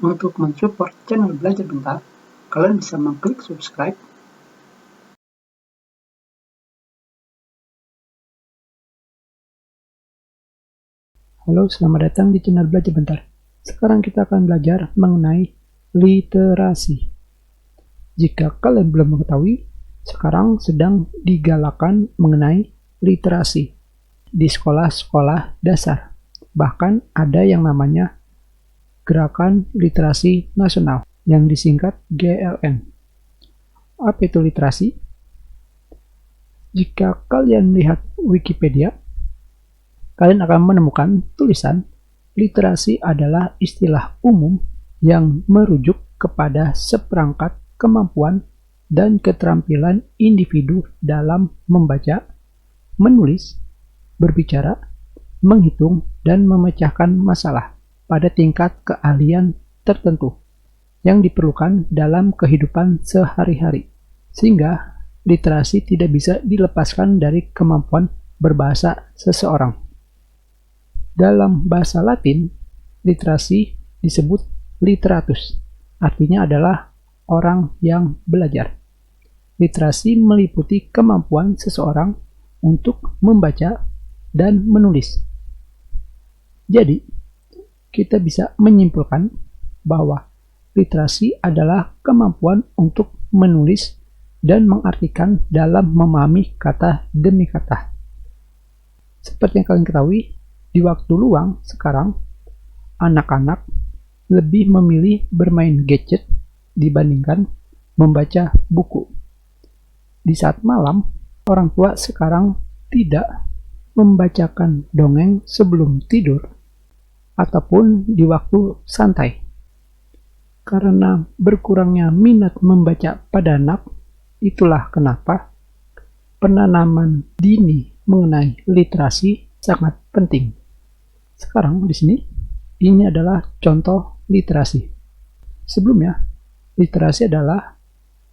Untuk mensupport channel Belajar Bentar, kalian bisa mengklik subscribe. Halo, selamat datang di channel Belajar Bentar. Sekarang kita akan belajar mengenai literasi. Jika kalian belum mengetahui, sekarang sedang digalakan mengenai literasi di sekolah-sekolah dasar. Bahkan ada yang namanya Gerakan Literasi Nasional yang disingkat GLN. Apa itu literasi? Jika kalian lihat Wikipedia, kalian akan menemukan tulisan literasi adalah istilah umum yang merujuk kepada seperangkat kemampuan dan keterampilan individu dalam membaca, menulis, berbicara, menghitung, dan memecahkan masalah pada tingkat keahlian tertentu yang diperlukan dalam kehidupan sehari-hari, sehingga literasi tidak bisa dilepaskan dari kemampuan berbahasa seseorang. Dalam bahasa Latin, literasi disebut literatus, artinya adalah orang yang belajar. Literasi meliputi kemampuan seseorang untuk membaca dan menulis. Jadi, kita bisa menyimpulkan bahwa literasi adalah kemampuan untuk menulis dan mengartikan dalam memahami kata demi kata. Seperti yang kalian ketahui, di waktu luang sekarang, anak-anak lebih memilih bermain gadget dibandingkan membaca buku. Di saat malam, orang tua sekarang tidak membacakan dongeng sebelum tidur ataupun di waktu santai. Karena berkurangnya minat membaca pada anak, itulah kenapa penanaman dini mengenai literasi sangat penting. Sekarang di sini, ini adalah contoh literasi. Sebelumnya, literasi adalah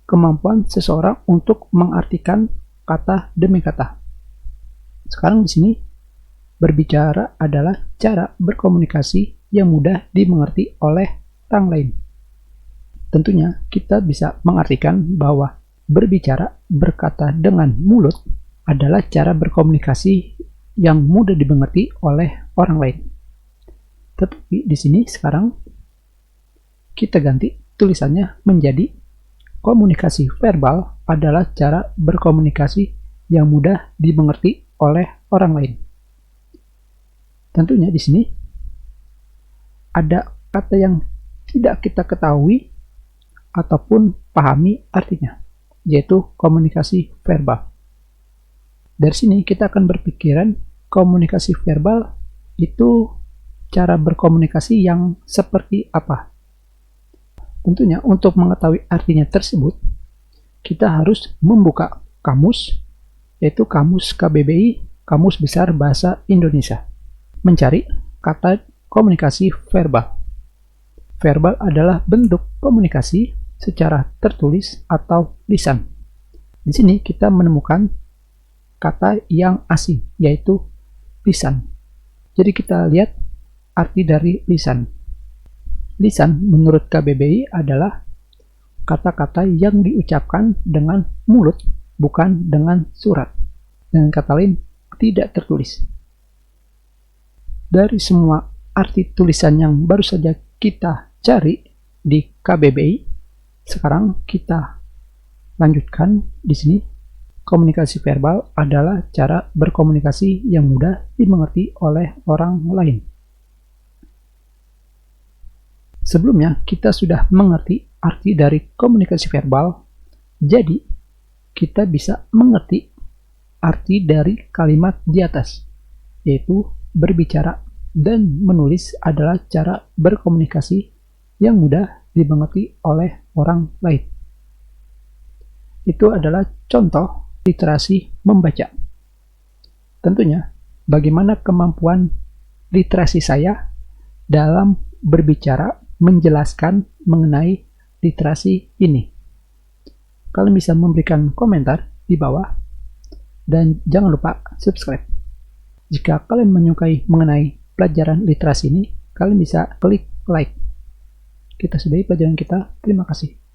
kemampuan seseorang untuk mengartikan kata demi kata. Sekarang di sini, berbicara adalah cara berkomunikasi yang mudah dimengerti oleh orang lain. Tentunya kita bisa mengartikan bahwa berbicara, berkata dengan mulut adalah cara berkomunikasi yang mudah dimengerti oleh orang lain. Tetapi di sini sekarang kita ganti tulisannya menjadi komunikasi verbal adalah cara berkomunikasi yang mudah dimengerti oleh orang lain. Tentunya di sini ada kata yang tidak kita ketahui ataupun pahami artinya, yaitu komunikasi verbal. Dari sini kita akan berpikiran komunikasi verbal itu cara berkomunikasi yang seperti apa. Tentunya untuk mengetahui artinya tersebut, kita harus membuka kamus, yaitu kamus KBBI, Kamus Besar Bahasa Indonesia. Mencari kata komunikasi verbal. Verbal adalah bentuk komunikasi secara tertulis atau lisan. Di sini kita menemukan kata yang asing, yaitu lisan. Jadi kita lihat arti dari lisan. Lisan menurut KBBI adalah kata-kata yang diucapkan dengan mulut, bukan dengan surat. Dengan kata lain, tidak tertulis. Dari semua arti tulisan yang baru saja kita cari di KBBI, sekarang kita lanjutkan di sini. Komunikasi verbal adalah cara berkomunikasi yang mudah dimengerti oleh orang lain. Sebelumnya kita sudah mengerti arti dari komunikasi verbal, jadi kita bisa mengerti arti dari kalimat di atas, yaitu berbicara dan menulis adalah cara berkomunikasi yang mudah dimengerti oleh orang lain. Itu adalah contoh literasi membaca. Tentunya, bagaimana kemampuan literasi saya dalam berbicara menjelaskan mengenai literasi ini. Kalian bisa memberikan komentar di bawah dan jangan lupa subscribe. Jika kalian menyukai mengenai pelajaran literasi ini, kalian bisa klik like. kita sudahi pelajaran kita. Terima kasih.